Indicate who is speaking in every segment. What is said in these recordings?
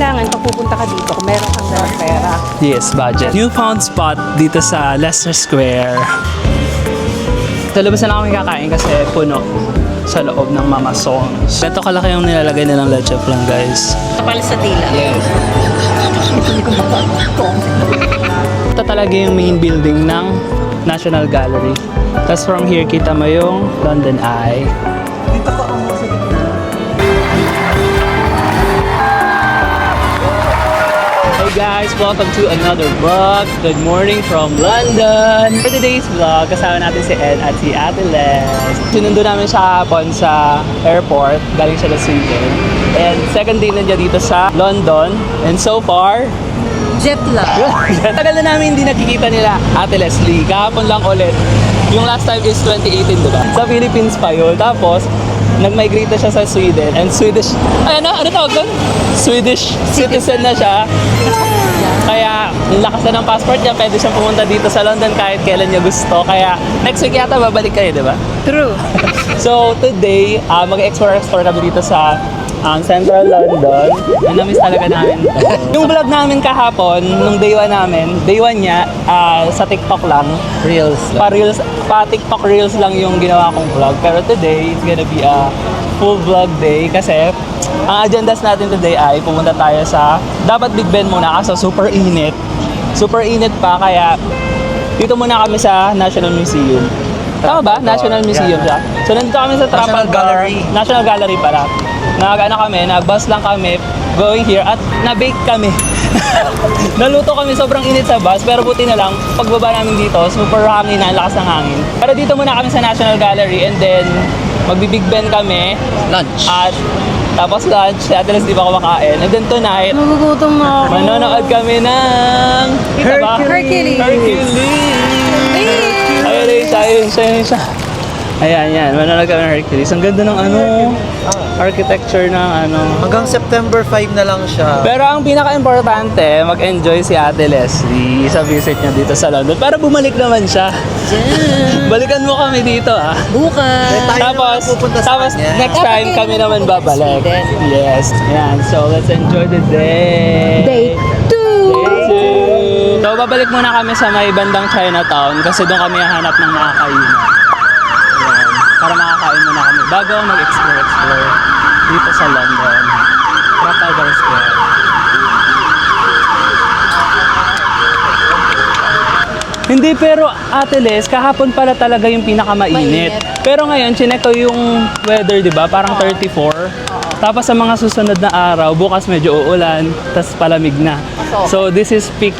Speaker 1: kailangan pag pupunta ka dito kung meron kang dalang pera.
Speaker 2: Yes, budget. Newfound spot dito sa Leicester Square. Sa labas na lang kami kakain kasi puno sa loob ng Mama Songs. Ito kalaki yung nilalagay nilang leche flan, guys.
Speaker 1: Kapal sa dila.
Speaker 2: Yes. Ito talaga yung main building ng National Gallery. Tapos from here, kita mo yung London Eye.
Speaker 3: Dito ka ang sa gitna.
Speaker 2: Hey guys, welcome to another vlog. Good morning from London. For today's vlog, kasama natin si Ed at si Ate Les. Sinundo namin siya hapon sa airport. Galing siya na Sweden. And second day na niya dito sa London. And so far,
Speaker 1: Jet lag.
Speaker 2: tagal na namin hindi nakikita nila Ate Leslie. Kahapon lang ulit. Yung last time is 2018, diba? Sa Philippines pa yun. Tapos, nag-migrate na siya sa Sweden. And Swedish, ano tawag doon? Swedish citizen na siya. Kaya, yung lakas na ng passport niya, pwede siyang pumunta dito sa London kahit kailan niya gusto. Kaya, next week yata babalik kayo, diba?
Speaker 1: True.
Speaker 2: So, today, mag-explore kami dito sa Central London. Namiss talaga namin to. Yung vlog namin kahapon, nung day 1 namin, day 1 niya, sa TikTok lang.
Speaker 3: Reels lang.
Speaker 2: Pa TikTok Reels lang yung ginawa kong vlog. Pero today, it's gonna be a full vlog day kasi ang agendas natin today ay pumunta tayo sa, dapat Big Ben muna kasi super init. Super init pa, kaya dito muna kami sa National Museum. Tama ba? National Museum siya. So nandito kami sa
Speaker 3: National Gallery.
Speaker 2: National Gallery pala. Nag-bus lang kami going here at na-bake kami. Naluto kami, sobrang init sa bus, pero buti na lang, pagbaba namin dito, super hangin na, lakas ng hangin. Pero dito muna kami sa National Gallery and then magbi-Big Ben kami.
Speaker 3: Lunch.
Speaker 2: At tapos lunch, at least di pa ako makain. And then tonight,
Speaker 1: Nagugutom na ako.
Speaker 2: manonood kami ng... Kita ba?
Speaker 1: Hercules.
Speaker 2: Hercules. Ayun siya. Ayan, yan. Manonood kami ng Hercules. Ang ganda ng architecture ng
Speaker 3: Hanggang September 5 na lang siya.
Speaker 2: Pero ang pinaka-importante, mag-enjoy si Ate Leslie sa visit niya dito sa London. Para bumalik naman siya. Balikan mo kami dito
Speaker 1: Bukas.
Speaker 3: Tayo naman pupunta sa kanya.
Speaker 2: next time kami naman babalik. Yes. Yan. So, let's enjoy the day.
Speaker 1: Day 2.
Speaker 2: So, babalik muna kami sa may bandang Chinatown kasi doon kami hahanap ng makakainan. Ayan. Para makakain muna kami bago mag-explore dito sa London. Trafalgar Square. Hindi, pero Ate Les, kahapon pala talaga yung pinakamainit. Pero ngayon, chinek ko yung weather, di ba? Parang 34. Tapos sa mga susunod na araw, bukas medyo uulan, tas palamig na. So this is peak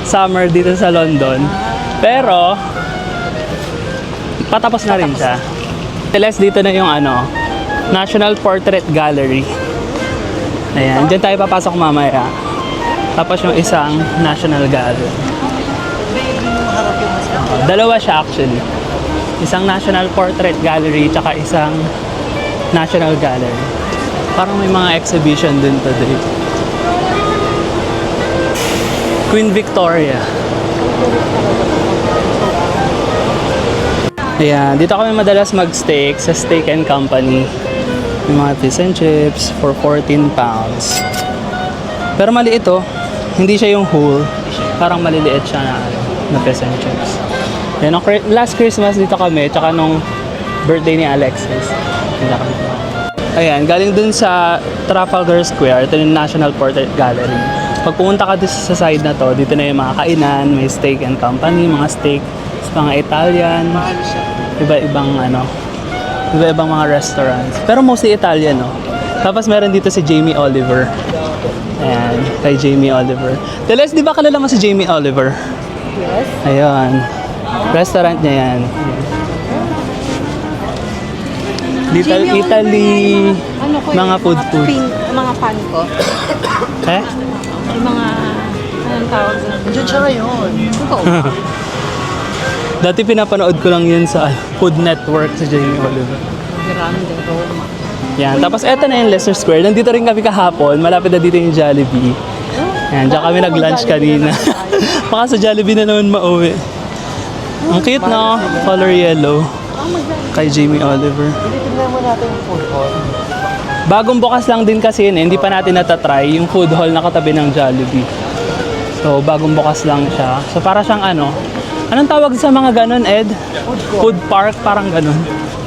Speaker 2: summer dito sa London. Pero, patapos na rin siya. Ate Les, dito na yung National Portrait Gallery. Ayan, dyan tayo papasok mamaya. Tapos yung isang National Gallery. Dalawa siya actually. Isang National Portrait Gallery tsaka isang National Gallery. Parang may mga exhibition dun today. Queen Victoria. Ayan, dito kami madalas mag-steak sa Steak and Company. May mga fish and chips for 14 pounds. Pero maliit ito. Hindi siya yung whole. Parang maliliit siya na fish and chips. Yan, last Christmas dito kami, tsaka nung birthday ni Alexis. Ayan, galing dun sa Trafalgar Square, ito yung National Portrait Gallery. Pag pumunta ka dito sa side na to, dito na yung mga kainan, may Steak and Company, mga steak, mga Italian, iba-ibang mga restaurants. Pero mostly Italian, no? Tapos meron dito si Jamie Oliver. Ayan, kay Jamie Oliver. Teles, di ba kilala mo si Jamie Oliver?
Speaker 1: Yes.
Speaker 2: Ayun. Restaurant niya yan. Little
Speaker 1: Jamie
Speaker 2: Italy,
Speaker 1: Oliver, ano ko
Speaker 2: mga food.
Speaker 1: Mga pan ko.
Speaker 2: Eh?
Speaker 1: Yung mga, anong tawag doon?
Speaker 3: Diyan siya ngayon.
Speaker 1: Ikaw.
Speaker 2: Dati pinapanood ko lang yun sa Food Network si Jamie Oliver.
Speaker 1: Grande Roma.
Speaker 2: Yan. Tapos eto na yung Leicester Square. Nandito rin kami kahapon. Malapit na dito yung Jollibee. Yan. Diyan kami nag-lunch kanina. Baka sa Jollibee na naman mauwi. Ang cute, no? Color yellow. Kay Jamie Oliver.
Speaker 3: Tingnan mo natin yung food court.
Speaker 2: Bagong bukas lang din kasi yun, hindi pa natin natatry yung food hall na katabi ng Jollibee. So, bagong bukas lang siya. So, para siyang ano, anong tawag sa mga ganon, Ed? Food park, parang ganon.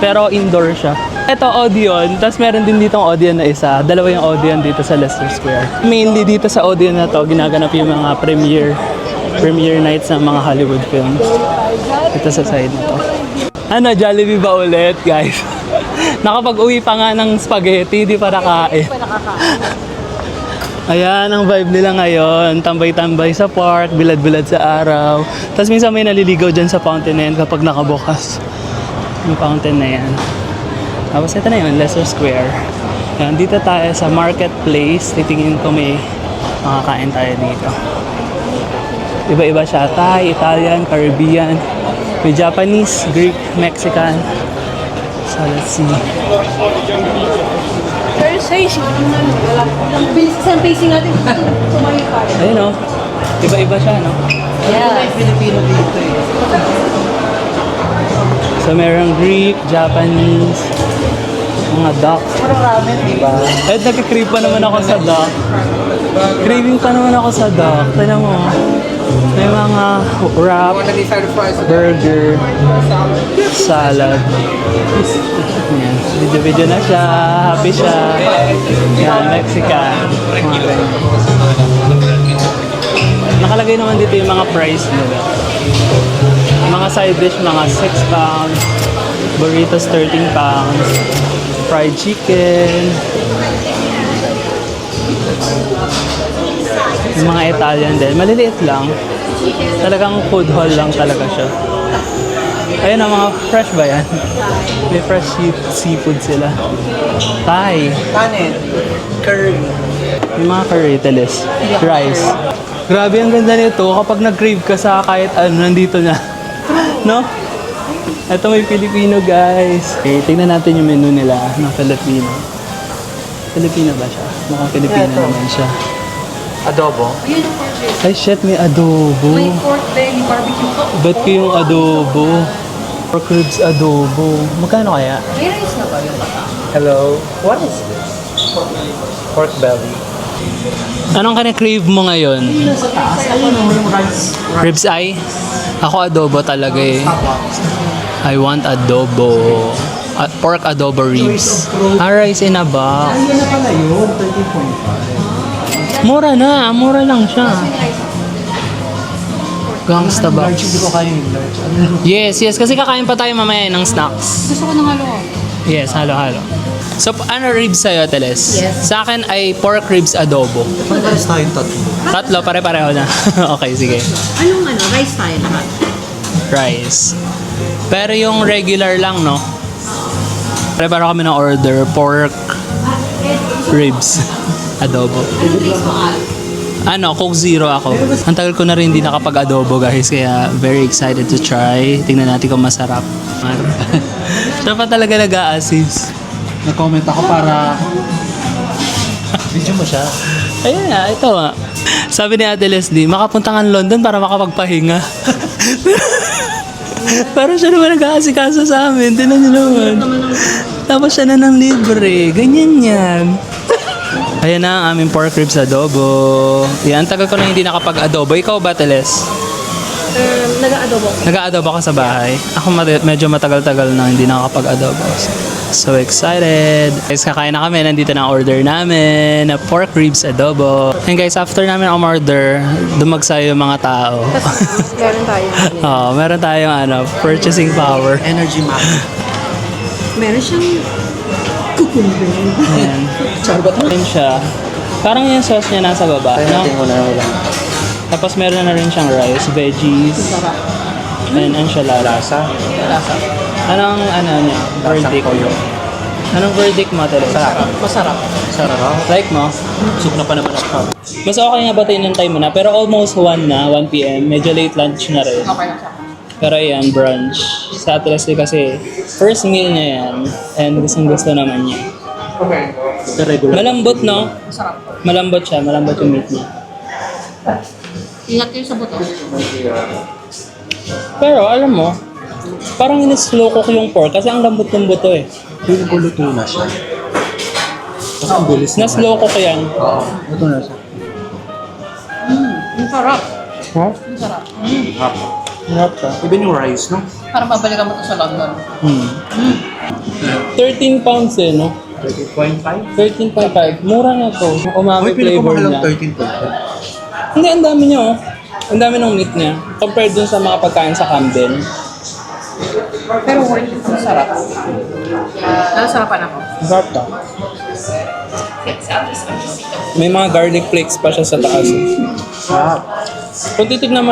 Speaker 2: Pero indoor siya. Ito, Odeon. Tapos meron din ditong Odeon na isa. Dalawa yung Odeon dito sa Leicester Square. Mainly dito sa Odeon na to, ginaganap yung mga premiere nights ng mga Hollywood films. Ito sa side na to. Ano, Jollibee ba ulit, guys? Nakapag-uwi pa nga ng spaghetti, di pa nakain. Ayan, ang vibe nila ngayon. Tambay-tambay sa park, bilad-bilad sa araw. Tapos minsan may naliligaw dyan sa fountain na yan kapag nakabukas. Yung fountain na yan. Tapos ito na yun, Leicester Square. Ayan, dito tayo sa marketplace. Titingin ko may makakain tayo dito. Iba-iba siya. Thai, Italian, Caribbean. May Japanese, Greek, Mexican. So let's see.
Speaker 1: Pero sa isip, ang bilis kasi ang pacing natin. Tumayo pa.
Speaker 2: Ayun o. Iba-iba siya, no?
Speaker 1: Yeah.
Speaker 3: Filipino dito eh.
Speaker 2: So merong Greek, Japanese, mga duck.
Speaker 3: Parang ramen, di ba?
Speaker 2: Eh, nagka-crave pa naman ako sa duck. Craving pa naman ako sa duck. Tignan mo. May mga wrap, burger, salad. Yan. Video-video na siya. Happy siya. Yan, Mexican. Mga ganyan. Nakalagay naman dito yung mga price nila. Mga side dish, mga 6 pounds. Burritos, 13 pounds. Fried chicken. Yung mga Italian din. Maliliit lang. Talagang food hall lang talaga siya. Ayun ang mga fresh ba yan? May fresh seafood sila. Thai.
Speaker 3: Kanin. Curry.
Speaker 2: Yung mga curry, teles. Rice. Grabe ang ganda nito. Kapag nag-crave ka sa kahit ano, nandito na. No? Ito may Filipino, guys. Okay, tingnan natin yung menu nila ng Filipino. Filipino ba siya? Mukhang Filipino naman siya.
Speaker 3: Adobo.
Speaker 2: Ay, shit, may adobo.
Speaker 1: May pork belly barbecue po.
Speaker 2: Ba't ko yung adobo? Pork ribs adobo. Magkano kaya?
Speaker 1: May rice na ba yung kata?
Speaker 3: Hello. What is this? Pork belly.
Speaker 2: Anong ka-crave mo ngayon?
Speaker 3: Sa taas, ayun yung rice.
Speaker 2: Ribs eye? Ako adobo talaga eh. I want adobo. Pork adobo ribs. Rice in a box.
Speaker 3: Ayun na pala yun, 13.5.
Speaker 2: Mura na, mura lang siya. Gangsta box.
Speaker 3: Hindi ko kaya yung large.
Speaker 2: Yes, kasi kakain pa tayo mamaya ng snacks.
Speaker 1: Gusto ko ng halo.
Speaker 2: Yes, halo-halo. So, ano ribs sa'yo, Teles?
Speaker 1: Yes.
Speaker 2: Sa akin ay pork ribs adobo.
Speaker 3: Pagkakas tayong tatlo.
Speaker 2: Tatlo, pare-pareho na. Okay, sige.
Speaker 1: Anong rice tayo lahat?
Speaker 2: Rice. Pero yung regular lang, no? Pare-pareho kami ng order. Pork ribs adobo. Ano, Coke Zero ako. Ang tagal ko na rin hindi nakapag-adobo, guys. Kaya very excited to try. Tingnan natin kung masarap. Siya pa talaga nag-a-assist.
Speaker 3: Nag-comment ako para video mo siya.
Speaker 2: Ayun nga, ito nga. Sabi ni Ate Leslie, makapunta nga London para makapagpahinga. Pero siya naman nag-aasikaso sa amin. Tinan niyo naman. Tapos siya na ng libre. Ganyan yan. Ayan na ang aming pork ribs adobo. Yan, tagal ko na hindi nakapag-adobo. Ikaw ba, Teles?
Speaker 1: Nag-aadobo.
Speaker 2: Nag-aadobo ka sa bahay? Ako medyo matagal-tagal na hindi nakapag-adobo. So excited! Guys, kakain na kami. Nandito na ang order namin na pork ribs adobo. And guys, after namin umorder, dumagsayo yung mga tao.
Speaker 1: Meron tayo.
Speaker 2: Meron tayong purchasing power.
Speaker 3: Energy map.
Speaker 1: Meron siyang cucumber.
Speaker 2: Ayan. Ayan siya. Parang yung sauce niya nasa baba, no?
Speaker 3: Tingnan mo na lang.
Speaker 2: Tapos meron na rin siyang rice, veggies, and enchilada.
Speaker 3: Lasa.
Speaker 2: Anong niya? Verdict. Anong verdict mo, Teles?
Speaker 3: Masarap. Sarap.
Speaker 2: Like mo?
Speaker 3: Soup na pa naman ako.
Speaker 2: Mas okay nga ba tayo ng time mo na? Pero almost 1 na, 1 p.m. Medyo late lunch na rin.
Speaker 1: Okay lang siya.
Speaker 2: Pero ayan, brunch. Sa Ate Leslie kasi, first meal niya yan. And gustong-gusto naman niya. Malambot, no?
Speaker 1: Masarap.
Speaker 2: Malambot siya. Malambot yung meat niya.
Speaker 1: Ingat kayo sa buto.
Speaker 2: Pero alam mo, parang in-slow cook yung pork kasi ang lambot ng buto eh.
Speaker 3: Feeling ko luto na siya. Kasi ang bilis na.
Speaker 2: Na-slow ko yan.
Speaker 3: Oo. Ito na siya.
Speaker 1: Ang sarap.
Speaker 2: Ha?
Speaker 1: Ang sarap.
Speaker 2: Sarap ka.
Speaker 3: Even yung rice, no?
Speaker 1: Para mabalikan mo to sa London.
Speaker 2: 13 pounds eh, no?
Speaker 3: 13.5?
Speaker 2: 13.5. Mura na to. Umami flavor
Speaker 3: pinakamahal
Speaker 2: niya.
Speaker 3: ang 13.5.
Speaker 2: Hindi, ang dami niya, oh. Ang dami ng meat niya. Compared dun sa mga pagkain sa Camden.
Speaker 1: Pero worth it. Ang sarap. Nasarapan ako.
Speaker 2: Sarap ka. May mga garlic flakes pa siya sa taas.
Speaker 3: Sarap.
Speaker 2: Kung titignan mo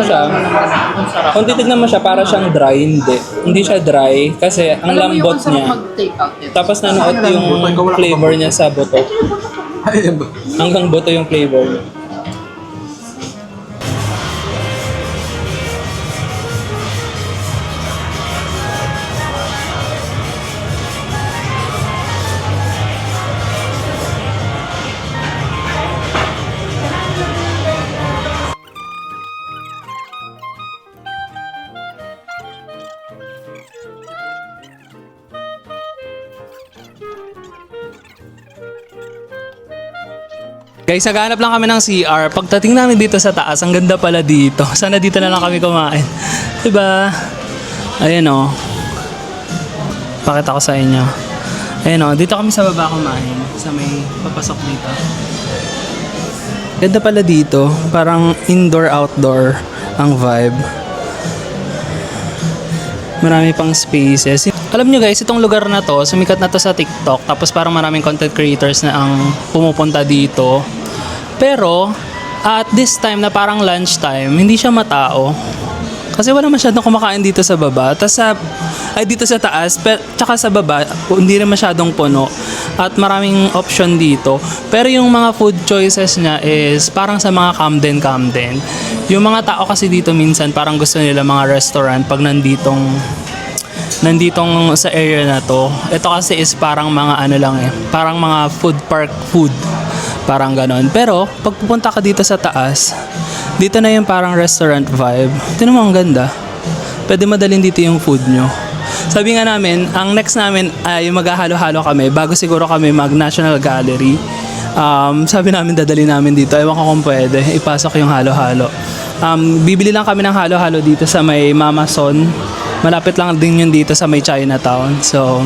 Speaker 2: siya, para siyang dry, hindi. Hindi siya dry kasi ang
Speaker 1: Alam mo yung
Speaker 2: lambot
Speaker 1: ang sarap
Speaker 2: niya.
Speaker 1: mag-take out dito.
Speaker 2: Tapos nanuot yung flavor niya sa buto.
Speaker 3: Ay, ba?
Speaker 2: Hanggang buto yung flavor niya. Guys, naghahanap lang kami ng CR. Pagdating namin dito sa taas, ang ganda pala dito. Sana dito na lang kami kumain. Diba? Ayan o. Pakita ko sa inyo. Ayan o, dito kami sa baba kumain. Sa may papasok dito. Ganda pala dito. Parang indoor-outdoor ang vibe. Marami pang spaces. Alam nyo guys, itong lugar na to, sumikat na to sa TikTok. Tapos parang maraming content creators na ang pumupunta dito. Pero, at this time na parang lunchtime, hindi siya matao. Kasi wala masyadong kumakain dito sa baba. Dito sa taas, tsaka sa baba, hindi rin masyadong puno. At maraming option dito. Pero yung mga food choices niya is parang sa mga Camden. Yung mga tao kasi dito minsan parang gusto nila mga restaurant pag nanditong sa area na to. Ito kasi is parang mga ano lang eh. Parang mga food park food. Parang ganon. Pero pag pupunta ka dito sa taas, dito na yung parang restaurant vibe. Tignan mo, ang ganda. Pwede madalhin dito yung food nyo. Sabi nga namin, ang next namin ay maghahalo-halo kami bago siguro kami mag-National Gallery. Sabi namin dadali namin dito. Ewan ko kung pwede. Ipasok yung halo-halo. Bibili lang kami ng halo-halo dito sa may Mama Son. Malapit lang din yun dito sa may Chinatown. So,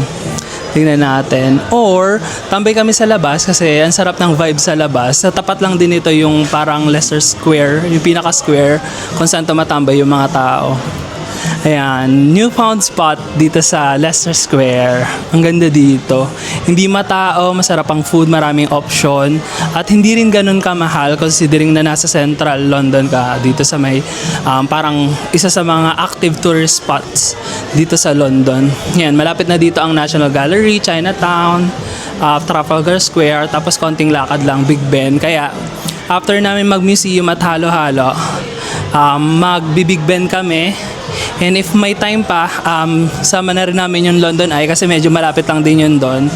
Speaker 2: tingnan natin. Or, tambay kami sa labas kasi ang sarap ng vibe sa labas. Sa tapat lang din ito yung parang Leicester Square, yung pinaka-square kung saan tumatambay yung mga tao. Ayan, newfound spot dito sa Leicester Square. Ang ganda dito. Hindi matao, masarap ang food, maraming option. At hindi rin ganun kamahal considering na nasa central London ka dito sa may parang isa sa mga active tourist spots dito sa London. Yan, malapit na dito ang National Gallery, Chinatown, Trafalgar Square, tapos konting lakad lang, Big Ben. Kaya after namin mag-museum at halo-halo, mag-Big Ben kami. And if may time pa, sama na rin namin yung London Eye kasi medyo malapit lang din yun doon.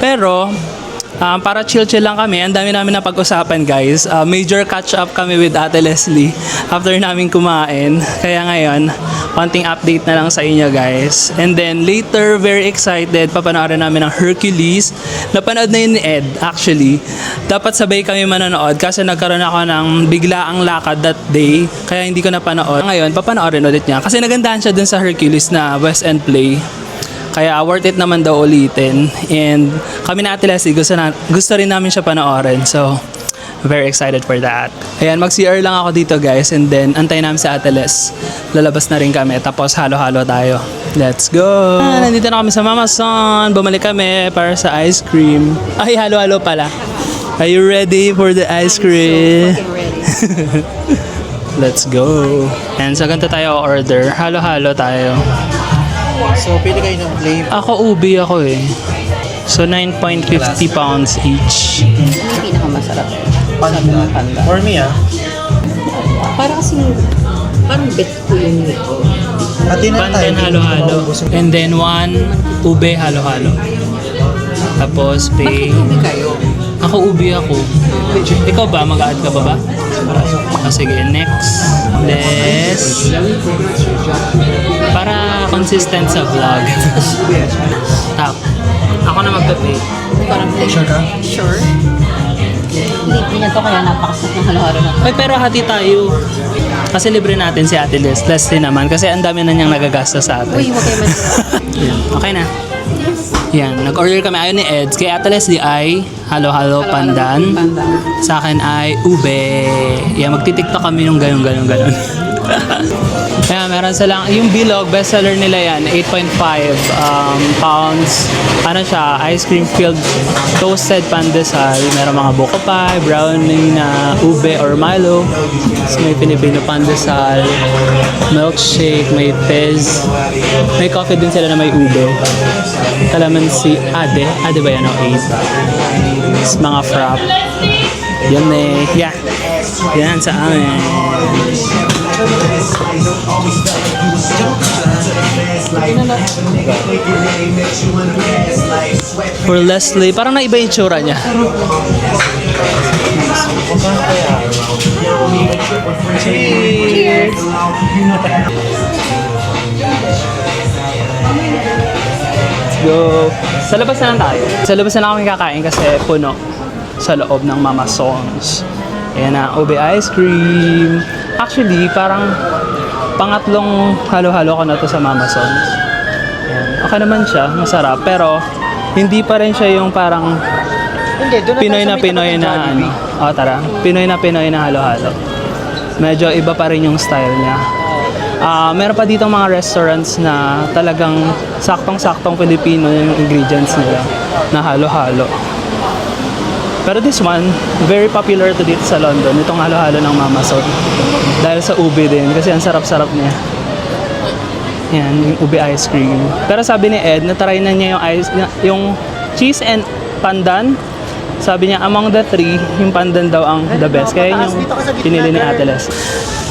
Speaker 2: Pero, para chill-chill lang kami, ang dami namin na pag-usapan guys. Major catch-up kami with Ate Leslie after namin kumain. Kaya ngayon, konting update na lang sa inyo guys. And then later, very excited, papanoorin namin ng Hercules. Napanood na yun ni Ed actually. Dapat sabay kami manonood kasi nagkaroon ako ng biglaang lakad that day. Kaya hindi ko napanood. Ngayon, papanoorin ulit niya. Kasi nagandahan siya dun sa Hercules na West End play. Kaya worth it naman daw ulitin. And kami na Ate Leslie, gusto rin namin siya panoorin. So, very excited for that. Ayan, mag-CR lang ako dito guys. And then, antayin namin sa Ate Les. Lalabas na rin kami. Tapos, halo-halo tayo. Let's go! Nandito na kami sa Mama Son. Bumalik kami para sa ice cream. Ay, halo-halo pala. Are you ready for the ice cream?
Speaker 1: So fucking ready.
Speaker 2: Let's go! And sa ganito tayo order. Halo-halo tayo.
Speaker 3: So, pili kayo ng flavor.
Speaker 2: Ako, ubi ako eh. So, 9.50 pounds each.
Speaker 1: Ano yung pinakamasarap? Panda.
Speaker 3: For me,
Speaker 1: Para kasing, parang bet ko yung nito.
Speaker 3: Pati na tayo.
Speaker 2: Pandan halo-halo. And then one ube halo-halo. Tapos
Speaker 1: Bakit hindi kayo?
Speaker 2: ako ubi ako. Ikaw ba? Mag-add ka ba? Sige, next. Let's para consistent sa vlog. Tap. Ako na magpe-pay.
Speaker 1: Parang
Speaker 3: Sure ka?
Speaker 1: Sure. Libre niya to kaya napakasat ng halo-halo na.
Speaker 2: Ay, pero hati tayo. Kasi libre natin si Ate Les. Leslie naman. Kasi ang dami na niyang nagagastos sa atin.
Speaker 1: Uy, huwag kayo man.
Speaker 2: Yan. Okay na. Yan. Nag-order kami. Ayun ni Eds. Kay Ate Leslie ay halo-halo pandan. Sa akin ay ube. Yan. Magtitiktok kami nung ganon. Kaya meron silang, yung bilog, bestseller nila yan, 8.5 pounds. Ano siya, ice cream filled toasted pandesal. Meron mga buko pie, brownie na ube or Milo. Tapos may Filipino pandesal, milkshake, may fizz. May coffee din sila na may ube. Kalamansi, ade ba yan o 8? Tapos mga frap. Yan eh, yeah. Yan sa amin. For Leslie, parang naiba yung tsura niya.
Speaker 1: Cheers!
Speaker 2: Let's go. Sa labas na lang tayo. Sa labas na lang kami kakain kasi puno sa loob ng Mama Sons. Ayan na, ube ice cream. Actually, parang pangatlong halo-halo ko na to sa Mama Sons. Ayan. Okay naman siya, masarap. Pero, hindi pa rin siya yung parang
Speaker 3: Hindi, doon
Speaker 2: Pinoy na Pinoy na ano. Oh, tara. Pinoy na halo-halo. Medyo iba pa rin yung style niya. Meron pa dito mga restaurants na talagang saktong-saktong Filipino yung ingredients nila na halo-halo. Pero this one, very popular to dito sa London. Itong halo-halo ng Mama Son. Dahil sa ube din, kasi ang sarap-sarap niya. Yan, yung ube ice cream. Pero sabi ni Ed, natry na niya yung cheese and pandan. Sabi niya, among the three, yung pandan daw ang the best. Kaya yun yung pinili ni Ate Les.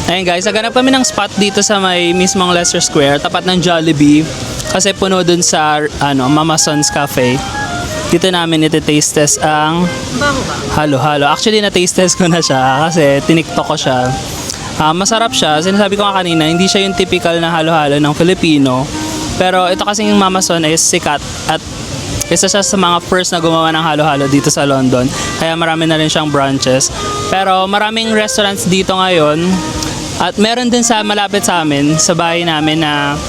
Speaker 2: Ayun guys, naghanap kami ng spot dito sa may mismong Leicester Square, tapat ng Jollibee. Kasi puno dun sa Mama Son's Cafe. Dito namin iti-taste test ang halo-halo. Actually, na-taste test ko na siya kasi tiniktok ko siya. Masarap siya. Sinasabi ko nga kanina, hindi siya yung typical na halo-halo ng Filipino. Pero ito kasing Mama Son is sikat at isa siya sa mga first na gumawa ng halo-halo dito sa London. Kaya marami na rin siyang branches. Pero maraming restaurants dito ngayon. At meron din sa malapit sa amin, sa bahay namin na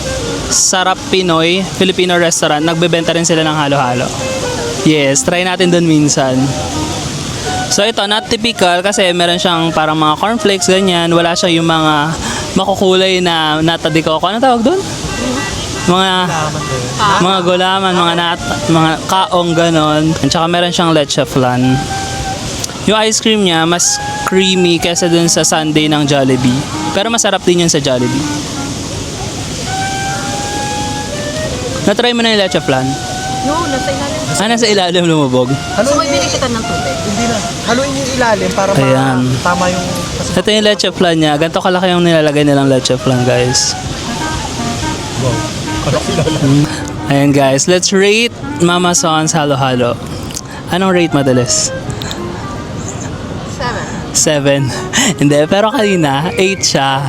Speaker 2: Sarap Pinoy, Filipino restaurant. Nagbebenta rin sila ng halo-halo. Yes, try natin dun minsan. So ito, not typical kasi meron siyang parang mga cornflakes, ganyan. Wala siya yung mga makukulay na nata de coco. Ano tawag dun? Mga gulaman, mga kaong ganon. At saka meron siyang leche flan. Yung ice cream niya mas creamy kaysa dun sa sundae ng Jollibee. Pero masarap din yun sa Jollibee. Na-try mo na yung leche flan?
Speaker 1: No, nasa ilalim.
Speaker 2: Nasa ilalim lumubog.
Speaker 1: So, may bili kita ng tubig.
Speaker 3: Hindi na. Haluin yung ilalim para
Speaker 2: Ayan.
Speaker 3: tama yung...
Speaker 2: Ito yung leche flan niya. Ganito kalaki yung nilalagay nilang leche flan, guys. Ayan guys, let's rate Mama Son's halo-halo. Anong rate madalas? 7. Hindi, pero kanina 8 siya.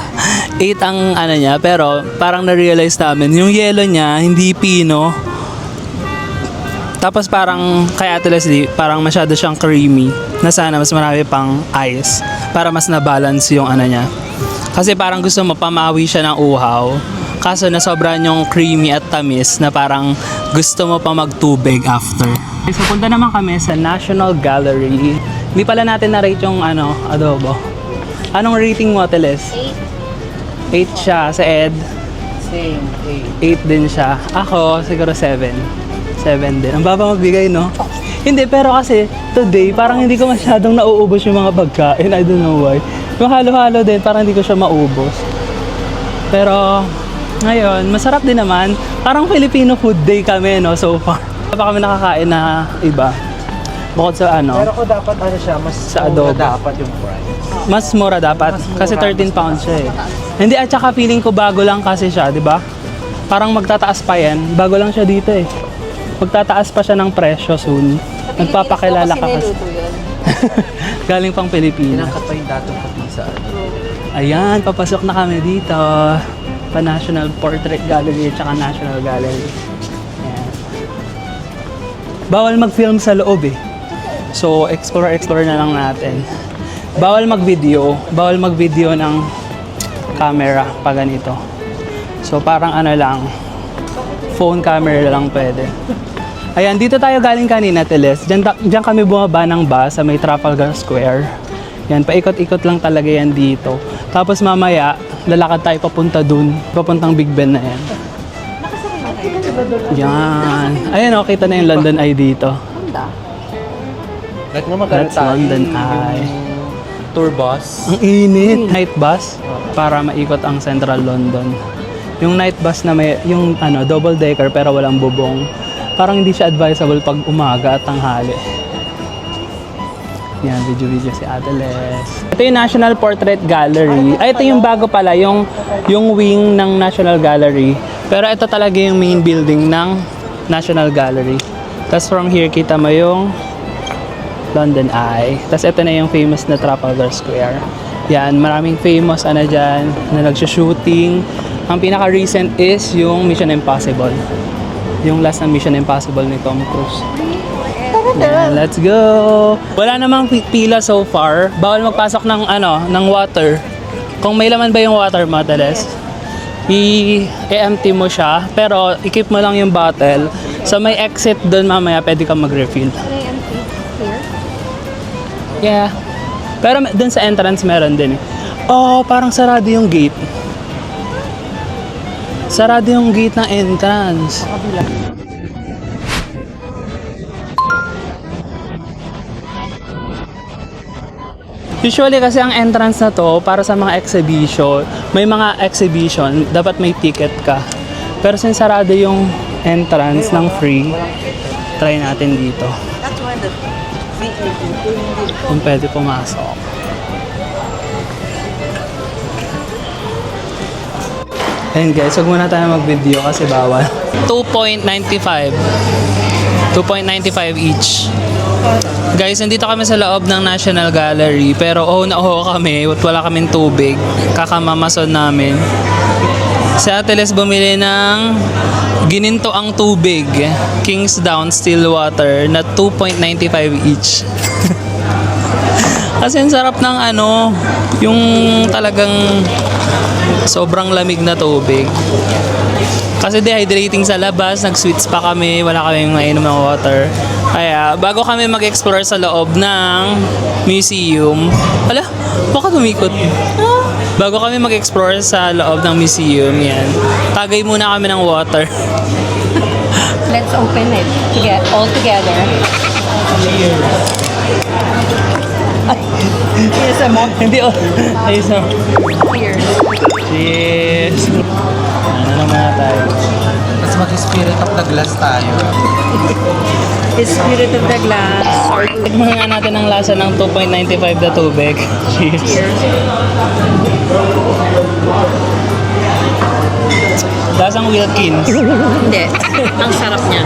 Speaker 2: 8 ang ano niya, pero parang na-realize namin yung yellow niya hindi pino. Tapos parang kay Ate Leslie, parang masyado siyang creamy. Na sana mas marami pang ice para mas na-balance yung ano niya. Kasi parang gusto mo pamawi siya ng uhaw. Kaso na sobrang yung creamy at tamis na parang gusto mo pa magtubig after. So punta naman kami sa National Gallery. Hindi pala natin na-rate yung adobo. Anong rating mo, Teles? 8 siya. Sa Ed?
Speaker 3: Same,
Speaker 2: 8 din siya. Ako, siguro 7. 7 din. Ang baba magbigay, no? Hindi, pero kasi today, parang hindi ko masyadong nauubos yung mga pagkain. I don't know why. Yung halo-halo din, parang hindi ko siya maubos. Pero ngayon, masarap din naman. Parang Filipino food day kami, no, so far. Pa kami nakakain na iba. Bukod sa
Speaker 3: Pero kung dapat siya, mas
Speaker 2: Sa adobo.
Speaker 3: dapat yung price.
Speaker 2: mas mura dapat.
Speaker 3: Mas mura,
Speaker 2: Kasi 13
Speaker 3: mas
Speaker 2: pounds siya eh. Hindi, at saka feeling ko bago lang kasi siya, di ba? Parang magtataas pa yan. Bago lang siya dito eh. Magtataas pa siya ng presyo soon. Nagpapakilala ka kasi. Galing pang Pilipinas.
Speaker 3: Pinangkat pa yung datong kapisa.
Speaker 2: Ayan, papasok na kami dito. Pa National Portrait Gallery at saka National Gallery. Ayan. bawal mag-film sa loob eh. So, explore na lang natin. Bawal mag-video ng camera pa ganito. So, parang ano lang, phone camera lang pwede. Ayan, dito tayo galing kanina, Teles. Diyan kami bumaba ng bus sa may Trafalgar Square. Yan, paikot-ikot lang talaga yan dito. Tapos mamaya, lalakad tayo papunta dun. Papuntang Big Ben na yan. Yan. Ayan o, kita na yung London Eye dito.
Speaker 3: Like mo magkano
Speaker 2: That's
Speaker 3: tayo
Speaker 2: London Eye.
Speaker 3: tour bus.
Speaker 2: Ang init. Night bus para maikot ang Central London. Yung night bus na may, yung ano, double decker pero walang bubong. Parang hindi siya advisable pag umaga at tanghali. Yan, video si Ate Les. Ito yung National Portrait Gallery. Ay, ito yung bago pala, yung wing ng National Gallery. Pero ito talaga yung main building ng National Gallery. Tapos from here, kita mo yung London Eye. Tapos ito na yung famous na Trafalgar Square. Yan, maraming famous dyan na nagsushooting. Ang pinaka-recent is yung Mission Impossible. Yung last na Mission Impossible ni Tom Cruise. Yan, let's go! Wala namang pila so far. Bawal magpasok ng water. Kung may laman ba yung water, Mateles, i-empty mo siya. Pero i-keep mo lang yung bottle. So may exit doon mamaya, pwede kang mag-refill. Yeah. Pero dun sa entrance meron din eh. Oh, parang sarado yung gate. Sarado yung gate ng entrance. Usually kasi ang entrance na to para sa mga exhibition, may mga exhibition, dapat may ticket ka. Pero since sarado yung entrance ng free, try natin dito. Kung pwede pumasok. Ayun guys, huwag muna tayo mag-video kasi bawal. 2.95 each. Guys, nandito kami sa loob ng National Gallery pero kami, wala kaming tubig. Kakamamason namin. Si Ate Les bumili ng gininto ang tubig, Kingsdown Still Water na 2.95 each. Kasi ang sarap ng yung talagang sobrang lamig na tubig. Kasi dehydrating sa labas, nag-sweets pa kami, wala kaming mainom ng water. Kaya bago kami mag-explore sa loob ng museum, bakit umikot? Bago kami mag-explore sa loob ng museum, yan. Tagay muna kami ng water.
Speaker 1: Let's open it all together. Yes,
Speaker 2: Hindi, ayos na.
Speaker 1: Cheers.
Speaker 2: Cheers! Ano naman tayo?
Speaker 3: Tapos mag-spirit of the glass tayo.
Speaker 1: Spirit of the glass.
Speaker 2: Tignan nga natin ang lasa ng 2.95 na tubig. Cheers! Lasang Wilkins.
Speaker 1: Hindi. Ang sarap niya.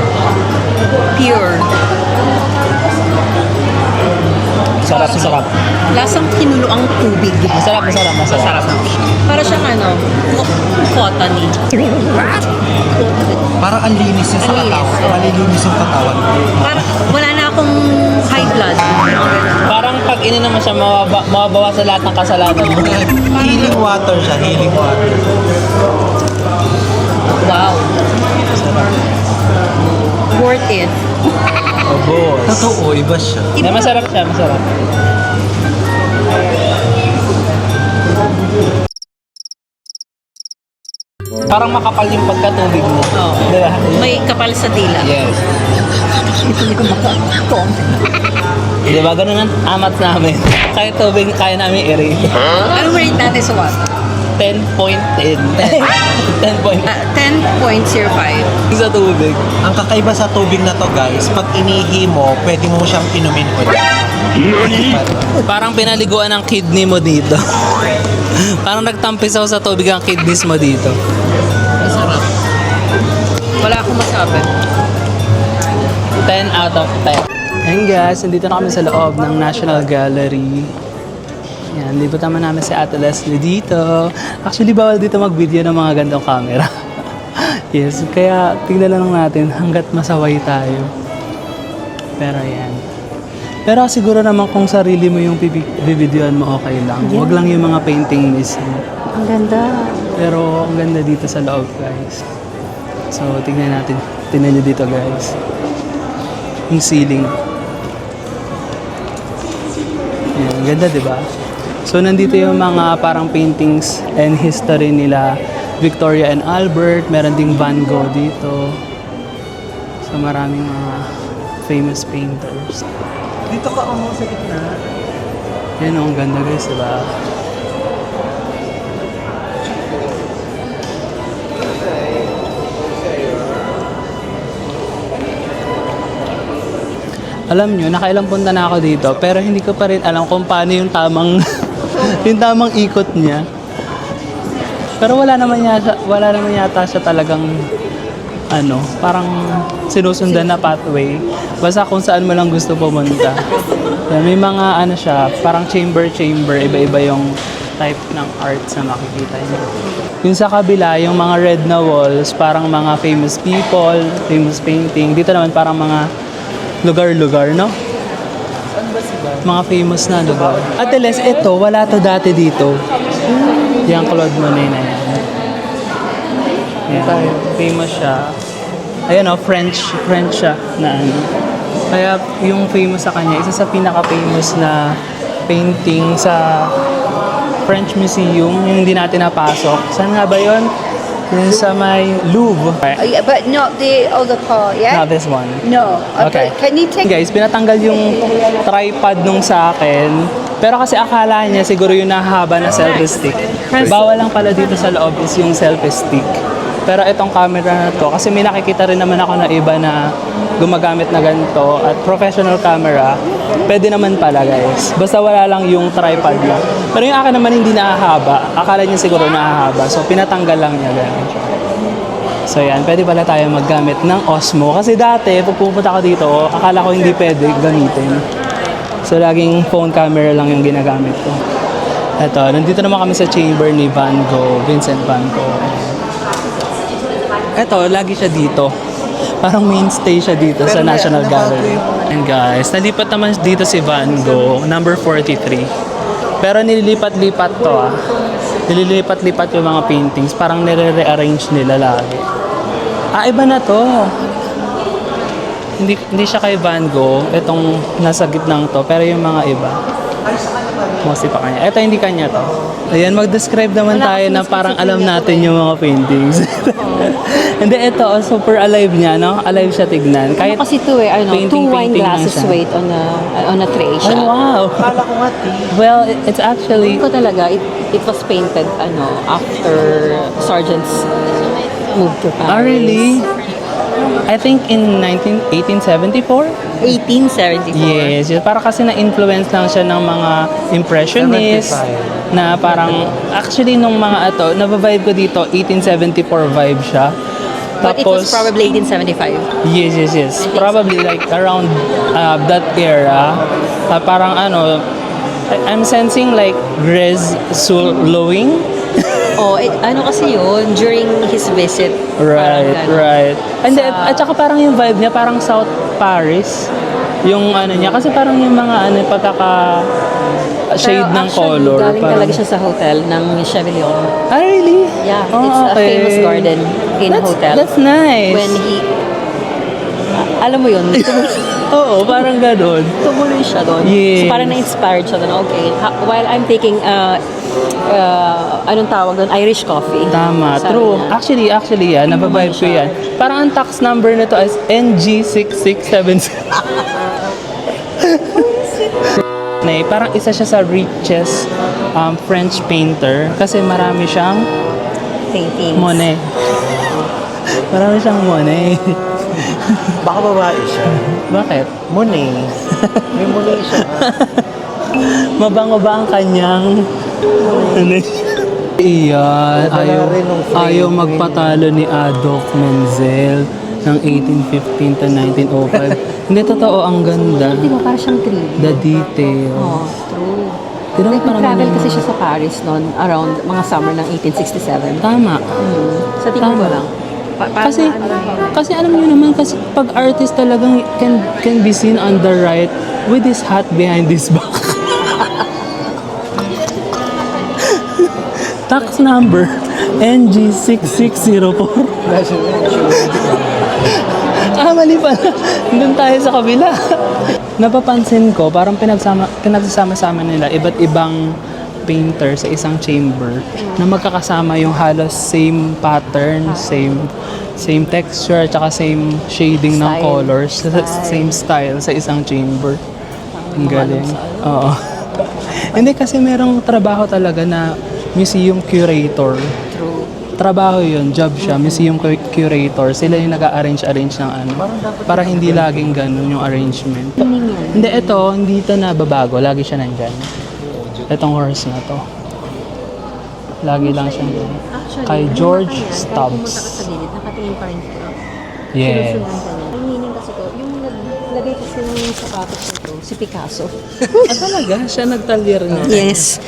Speaker 1: Pure.
Speaker 2: Sarap.
Speaker 1: Lasang kinuluang tubig.
Speaker 2: Masarap.
Speaker 1: Para siyang cottony.
Speaker 3: Parang ang linis yung sa katawan. Malilinis yung katawan.
Speaker 1: Parang wala na akong high blood.
Speaker 2: Parang pag ininom mo siya, mababawas sa lahat ng kasalanan mo.
Speaker 3: Healing water siya, healing water.
Speaker 1: Wow. Worth it.
Speaker 2: Oh, boss.
Speaker 3: Totoo, iba siya.
Speaker 2: Masarap siya. Parang makapal yung pagkatubig mo.
Speaker 1: Oh.
Speaker 2: Diba?
Speaker 1: May kapal sa dila.
Speaker 2: Yes.
Speaker 1: Hindi ko maka-comment.
Speaker 2: Diba? Ganun ang amat namin. Kahit tubig, kaya namin i-rate.
Speaker 1: Ano rate natin sa water?
Speaker 2: 10.10. 10.10
Speaker 1: 10.05.
Speaker 2: sa tubig.
Speaker 3: Ang kakaiba sa tubig na to guys, pag inihi mo, pwede mo siyang inumin ulit.
Speaker 2: Parang pinaliguan ang kidney mo dito. Parang nagtampisaw sa tubig ang kidneys mo dito.
Speaker 3: Masarap.
Speaker 1: Wala akong masabi.
Speaker 2: 10 out of 10. Ayun guys, nandito na kami sa loob ng National Gallery. Yan, libutan namin si Ate Leslie dito. Actually, bawal dito mag-video ng mga gandong camera. Yes, kaya tignan lang natin hanggat masaway tayo. Pero yan. Pero siguro naman kung sarili mo yung bibidyoan mo, okay lang. Huwag lang yung mga painting mismo.
Speaker 1: Ang ganda.
Speaker 2: Pero ang ganda dito sa loob, guys. So, tingnan natin. Tingnan nyo dito, guys. Yung ceiling. Yan, ang ganda, di ba? So, nandito yung mga parang paintings and history nila. Victoria and Albert. Meron ding Van Gogh dito. So, maraming mga famous painters.
Speaker 3: Dito ka mo sa gitna.
Speaker 2: Yan, ang ganda, guys, di ba? Alam nyo, nakailang punta na ako dito, pero hindi ko pa rin alam kung paano yung tamang yung tamang ikot niya. Pero wala naman yata siya talagang parang sinusundan na pathway. Basta kung saan mo lang gusto pumunta. May mga siya, parang chamber, iba-iba yung type ng arts na makikita niyo. Yung sa kabila, yung mga red na walls, parang mga famous people, famous painting. Dito naman parang mga lugar-lugar, no?
Speaker 3: Saan ba si Van?
Speaker 2: Mga famous na lugar. At least ito, wala to dati dito. Yung Claude Monet na yan. Yan. Famous siya. Ayan o, French siya na Kaya yung famous sa kanya, isa sa pinaka-famous na painting sa French Museum, yung hindi natin napasok. Saan nga ba yun? Yung sa may Louvre.
Speaker 4: Yeah, but not the other part, yeah?
Speaker 2: Not this one.
Speaker 4: No.
Speaker 2: Okay.
Speaker 4: Can you take...
Speaker 2: Guys, pinatanggal yung tripod nung sa akin. Pero kasi akala niya siguro yung nahaba na selfie stick. Bawal lang pala dito sa loob is yung selfie stick. Pero itong camera na to, kasi may nakikita rin naman ako na iba na gumagamit na ganito at professional camera, pwede naman pala guys. Basta wala lang yung tripod lang. Pero yung akin naman hindi nakahaba. Akala niya siguro nakahaba. So pinatanggal lang niya ganun. So yan, pwede pala tayo maggamit ng Osmo. Kasi dati, pag pupunta ko dito, akala ko hindi pwede gamitin. So laging phone camera lang yung ginagamit ko. Eto, nandito naman kami sa chamber ni Van Gogh, Vincent Van Gogh. Eto, lagi siya dito. Parang mainstay siya dito sa National Gallery. And guys, nalipat naman dito si Van Gogh, number 43. Pero nililipat-lipat to Nililipat-lipat yung mga paintings. Parang nire-rearrange nila lagi. Iba na to. Hindi siya kay Van Gogh. Itong nasa gitnang to. Pero yung mga iba. Mostly pa kanya. Ito hindi kanya to. Ayan, mag-describe naman tayo na parang alam natin yung mga paintings. Hindi, ito, super alive niya, no? Alive siya tignan. Kahit
Speaker 1: Kasi ito two wine
Speaker 2: painting lang
Speaker 1: glasses
Speaker 2: siya.
Speaker 1: weight on a tray siya.
Speaker 2: Oh, wow!
Speaker 3: Kala ko nga,
Speaker 2: Well, it's actually...
Speaker 1: Ito talaga, it was painted after Sargent's moved to Paris.
Speaker 2: Oh, really? I think in 1874?
Speaker 1: 1874.
Speaker 2: Yes, para kasi na-influence lang siya ng mga impressionist
Speaker 3: 75.
Speaker 2: na parang, actually nung mga ito, nabavibe ko dito, 1874 vibe siya.
Speaker 1: But it was probably 1875.
Speaker 2: Yes. Probably like around that era. Parang I'm sensing like Grez Soloing.
Speaker 1: Kasi yun, during his visit.
Speaker 2: Right. And then,
Speaker 1: Sa-
Speaker 2: at saka parang yung vibe niya, parang South Paris. Yung niya, kasi parang yung mga pagkaka-shade ng color.
Speaker 1: Galing
Speaker 2: parang,
Speaker 1: talaga siya sa hotel ng Chevillion.
Speaker 2: Really?
Speaker 1: Yeah,
Speaker 2: Oh,
Speaker 1: it's a
Speaker 2: okay.
Speaker 1: famous garden in hotel.
Speaker 2: That's nice.
Speaker 1: When he, alam mo yun,
Speaker 2: Oo, parang ganun.
Speaker 1: tumuloy siya doon.
Speaker 2: Yes.
Speaker 1: So parang na-inspired siya doon. Okay, while I'm taking, anong tawag doon? Irish coffee.
Speaker 2: Tama,
Speaker 1: Sabi
Speaker 2: true.
Speaker 1: niya.
Speaker 2: Actually, yan, nababibe ko yan. Parang ang tax number nito is NG6676. Parang isa siya sa richest French painter kasi marami siyang
Speaker 1: Paintings.
Speaker 2: Monet. Marami siyang Monet.
Speaker 3: baka babae siya.
Speaker 2: Bakit?
Speaker 3: Monet. May Monet siya.
Speaker 2: Mabango ba ang kanyang... Iyan,
Speaker 3: Wala rin nung frame.
Speaker 2: ayaw magpatalo ni Adolphe Menzel ng 1815 to 1905. Hindi, totoo, ang ganda.
Speaker 1: Di ba parang siyang tree?
Speaker 2: The detail.
Speaker 1: Oh, true.
Speaker 2: Tignan mo parang
Speaker 1: Nag-travel
Speaker 2: yung
Speaker 1: kasi
Speaker 2: mga-
Speaker 1: siya sa Paris noon around mga summer ng 1867.
Speaker 2: Tama.
Speaker 1: Sa tingin ko lang.
Speaker 2: Kasi alam niyo naman, kasi pag artist talagang can be seen on the right with his hat behind his back. Tax number NG6604. Mali pala. Doon tayo sa kabila. Napapansin ko, parang pinagsasama-sama nila iba't ibang painter sa isang chamber na magkakasama yung halos same pattern, same texture, tsaka same shading ng colors, same style sa isang chamber. Ang galing. Oo. Hindi kasi merong trabaho talaga na museum curator. Trabaho yun, job siya, museum curator. Sila yung nag-arrange ng ano. Para hindi laging ganun yung arrangement. Hindi, hindi ito nababago. Lagi siya nandyan. Itong horse na to. Lagi lang siya nandyan. Kay George Stubbs.
Speaker 1: Nakatingin pa rin siya.
Speaker 2: Yes.
Speaker 1: Ang meaning kasi ko, yung naglagay kasi ng sapatos nito, si Picasso.
Speaker 2: Talaga? Siya nagtalir niya?
Speaker 1: Yes.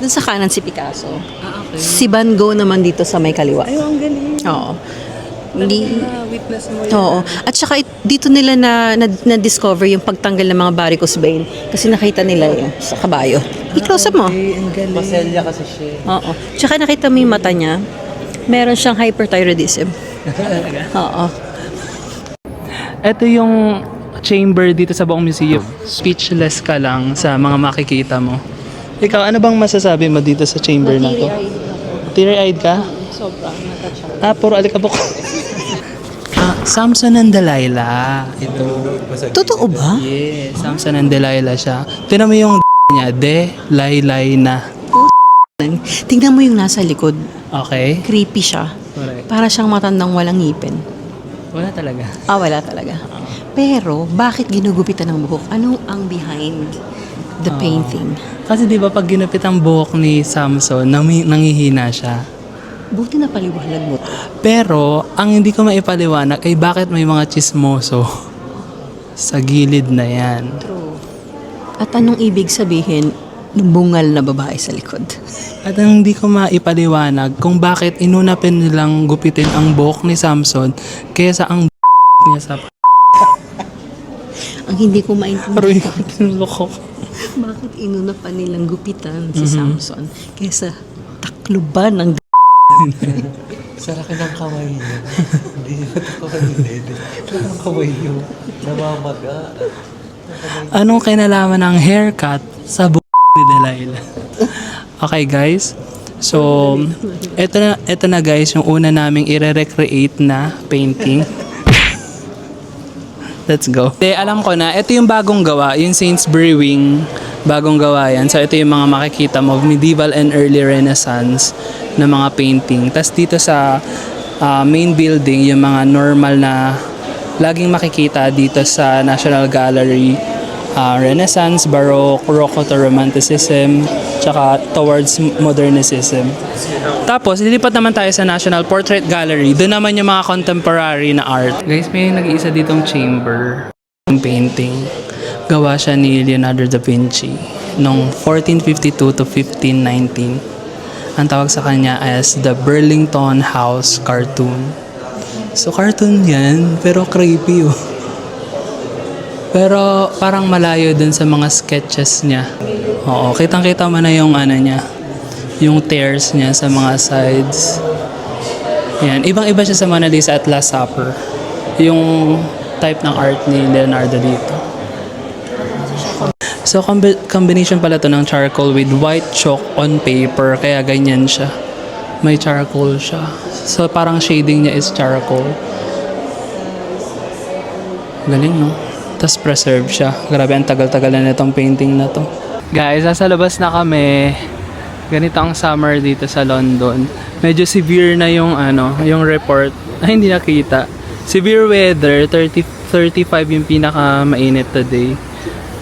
Speaker 1: Dun sa kanan si Picasso. Okay. Si Van Gogh naman dito sa may kaliwa.
Speaker 2: Ay, ang galing.
Speaker 1: Oo. Hindi.
Speaker 2: Witness mo yun.
Speaker 1: Oo. At saka dito nila na-discover yung pagtanggal ng mga varicose vein kasi nakita nila yung sa kabayo. I-close up mo.
Speaker 2: Okay, ang galing.
Speaker 3: Maselya kasi siya.
Speaker 1: Oo. Tsaka nakita mo yung mata niya. Meron siyang hyperthyroidism. Oo.
Speaker 2: Ito yung chamber dito sa buong museum. Speechless ka lang sa mga makikita mo. Ikaw, ano bang masasabi mo dito sa chamber na to? Teary-eyed ka?
Speaker 1: Sobrang natouch.
Speaker 2: Puro alikabok. Samson and Delilah. Ito.
Speaker 1: Totoo ba?
Speaker 2: Yes, Samson and Delilah siya. Tignan mo yung niya, Laylay na.
Speaker 1: Tingnan mo yung nasa likod.
Speaker 2: Okay?
Speaker 1: Creepy siya.
Speaker 2: Correct.
Speaker 1: Para siyang matandang walang ngipin.
Speaker 2: Wala talaga.
Speaker 1: Wala talaga. Pero, bakit ginugupitan ng buhok? Ano ang behind the painting?
Speaker 2: Kasi di ba pag ginupit ang buhok ni Samson, nangihina siya.
Speaker 1: Buti na paliwanag mo to.
Speaker 2: Pero, ang hindi ko maipaliwanag ay bakit may mga chismoso sa gilid na yan.
Speaker 1: True. At anong ibig sabihin ng bungal na babae sa likod?
Speaker 2: At ang hindi ko maipaliwanag kung bakit inunapin nilang gupitin ang buhok ni Samson kaysa ang niya sa
Speaker 1: Ang hindi ko maintindihan.
Speaker 2: Aroy, tinulok ko.
Speaker 1: Bakit inuna pa nilang gupitan si Samson kaysa takluban ng
Speaker 3: Sa laki ng kamay niya. Hindi niya matakalilid. Ang kamay niyo. Namamaga.
Speaker 2: Anong kinalaman ng haircut sa buhok ni Delilah? Okay guys, so ito na guys yung una naming i-recreate na painting. Let's go. Alam ko na, ito yung bagong gawa, yung Saints Brewing, bagong gawa yan. So ito yung mga makikita mo, medieval and early Renaissance na mga painting. Tapos dito sa main building, yung mga normal na laging makikita dito sa National Gallery, Renaissance, Baroque, Rococo Romanticism, tsaka towards Modernicism. Tapos, lilipat naman tayo sa National Portrait Gallery. Doon naman yung mga contemporary na art. Guys, may nag-iisa ditong chamber ng painting. Gawa siya ni Leonardo da Vinci noong 1452 to 1519. Ang tawag sa kanya as the Burlington House Cartoon. So, cartoon yan, pero creepy oh. Pero parang malayo dun sa mga sketches niya. Oo, kitang-kita mo na yung ano niya, yung tears niya sa mga sides. Yan, ibang-iba siya sa Mona Lisa at Last Supper. Yung type ng art ni Leonardo dito. So combination pala to ng charcoal with white chalk on paper, kaya ganyan siya. May charcoal siya. So parang shading niya is charcoal. Galing no? Tapos preserve siya. Grabe, ang tagal-tagal na nitong painting na to. Guys, nasa labas na kami. Ganito ang summer dito sa London. Medyo severe na yung yung report. Ay, hindi nakita. Severe weather, 35 yung pinaka mainit today.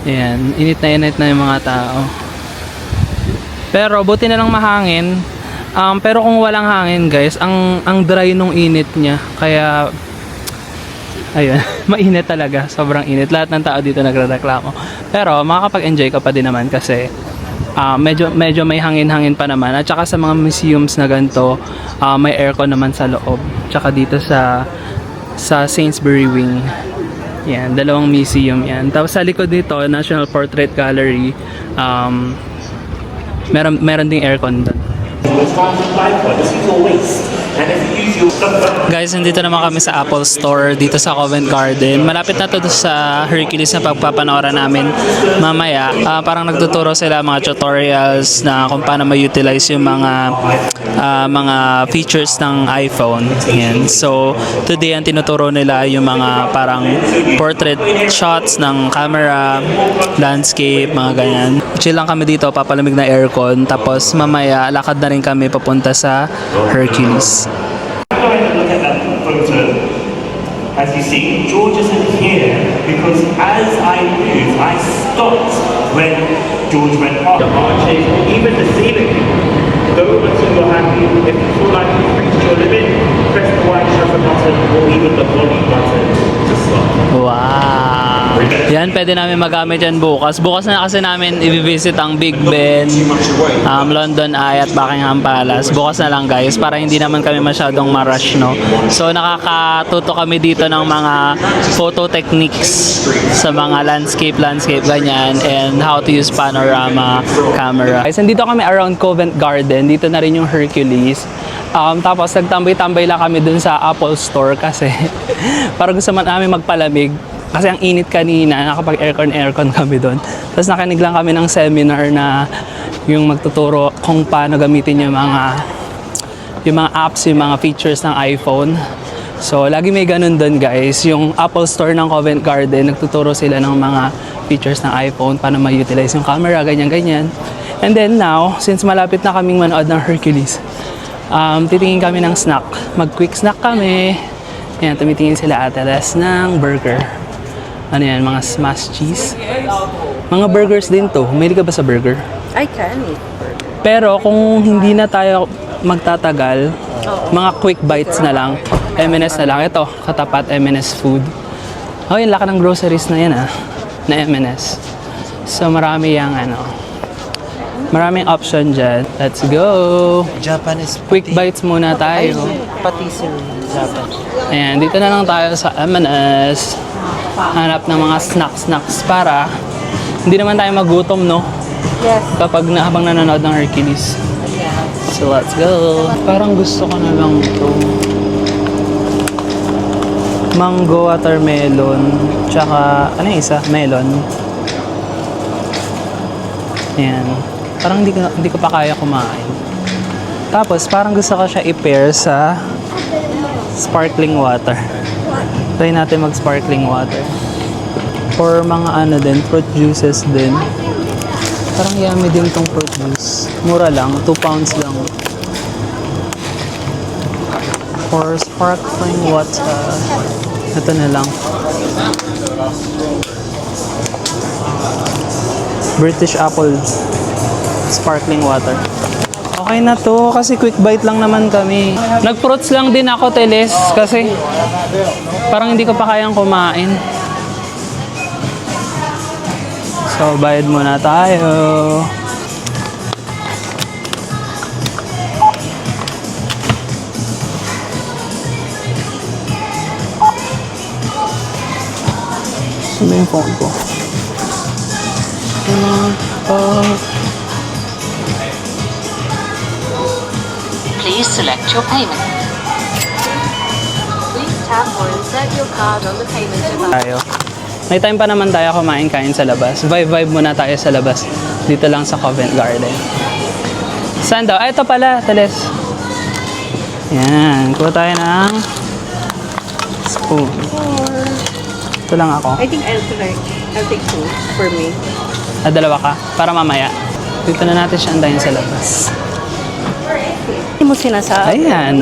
Speaker 2: Ayan, init na yung mga tao. Pero buti na lang mahangin. Pero kung walang hangin, guys, ang dry nung init niya. Kaya ayun, mainit talaga. Sobrang init. Lahat ng tao dito nagrereklamo. Pero makakapag-enjoy ka pa din naman kasi medyo may hangin-hangin pa naman. At saka sa mga museums na ganito, may aircon naman sa loob. Tsaka dito sa Sainsbury Wing. Yan, dalawang museum yan. Tapos sa likod nito, National Portrait Gallery, meron ding aircon doon. Guys, nandito naman kami sa Apple Store dito sa Covent Garden. Malapit na to sa Hercules na pagpapanooran namin mamaya. Parang nagtuturo sila mga tutorials na kung paano ma-utilize yung mga features ng iPhone. Yan. So, today ang tinuturo nila yung mga parang portrait shots ng camera, landscape, mga ganyan. Chill lang kami dito, papalamig na aircon. Tapos mamaya, lakad na rin kami papunta sa Hercules.
Speaker 5: Look at that photo. As you see, George isn't here because as I moved, I stopped when George went up. The arches, even the ceiling. Go until you're happy. If you feel like you've reached your limit, press the white shutter button or even the volume button to stop.
Speaker 2: Wow! Yan, pwede namin magamit yan bukas. Bukas na kasi namin i-visit ang Big Ben, London Eye at Buckingham Palace. Bukas na lang guys, para hindi naman kami masyadong ma-rush, no? So nakakatuto kami dito ng mga photo techniques sa mga landscape, ganyan, and how to use panorama camera. Guys, nandito kami around Covent Garden. Dito na rin yung Hercules. Tapos nagtambay-tambay lang kami dun sa Apple Store kasi para gusto namin magpalamig. Kasi ang init kanina, nakapag-aircon kami doon. Tapos nakinig lang kami ng seminar na yung magtuturo kung paano gamitin yung mga apps, yung mga features ng iPhone. So, lagi may ganun doon guys. Yung Apple Store ng Covent Garden, nagtuturo sila ng mga features ng iPhone, paano ma-utilize yung camera, ganyan-ganyan. And then now, since malapit na kaming manood ng Hercules, titingin kami ng snack. Mag-quick snack kami. Yan, tumitingin sila Ate Les ng burger. Ano yan, mga smashed cheese. Mga burgers din to. Mahilig ka ba sa burger?
Speaker 1: I can eat burger.
Speaker 2: Pero kung hindi na tayo magtatagal, mga quick bites na lang. M&S na lang. Ito, katapat M&S food. Oh, yung laki ng groceries na yan na M&S. So marami yung maraming option dyan. Let's go!
Speaker 3: Japanese
Speaker 2: Quick bites muna tayo.
Speaker 3: pati sa Japan.
Speaker 2: Ayan, dito na lang tayo sa M&S. Hanap ng mga snacks para hindi naman tayo magutom, no?
Speaker 4: Yes.
Speaker 2: Habang nanonood ng Hercules. So, let's go. Parang gusto ko na lang ito. Mango, watermelon, tsaka, ano yung isa? Melon. Ayan. Parang hindi ko pa kaya kumain. Tapos, parang gusto ko siya i-pair sa sparkling water. Try natin mag-sparkling water. Or mga fruit juices din. Parang yummy din tong fruit juice. Mura lang, 2 pounds lang. Or sparkling water. Ito na lang. British apple sparkling water. Okay na to kasi quick bite lang naman kami. Nag-fruits lang din ako, Teles, kasi parang hindi ko pa kayang kumain. So, bayad muna tayo. Ano yung phone ko?
Speaker 6: Please select your payment.
Speaker 7: Please tap or insert your card on the payment device.
Speaker 2: Tayo. May time pa naman tayo kumain-kain sa labas. Vibe muna tayo sa labas. Dito lang sa Covent Garden. Saan daw? Ito pala, Teles. Yan. Kuha tayo ng spoon. Ito lang ako.
Speaker 1: I think I'll take 2 for me.
Speaker 2: Dalawa ka. Para mamaya. Dito na natin siya andayin sa labas.
Speaker 1: Hindi mo sinasabi.
Speaker 2: Ayan,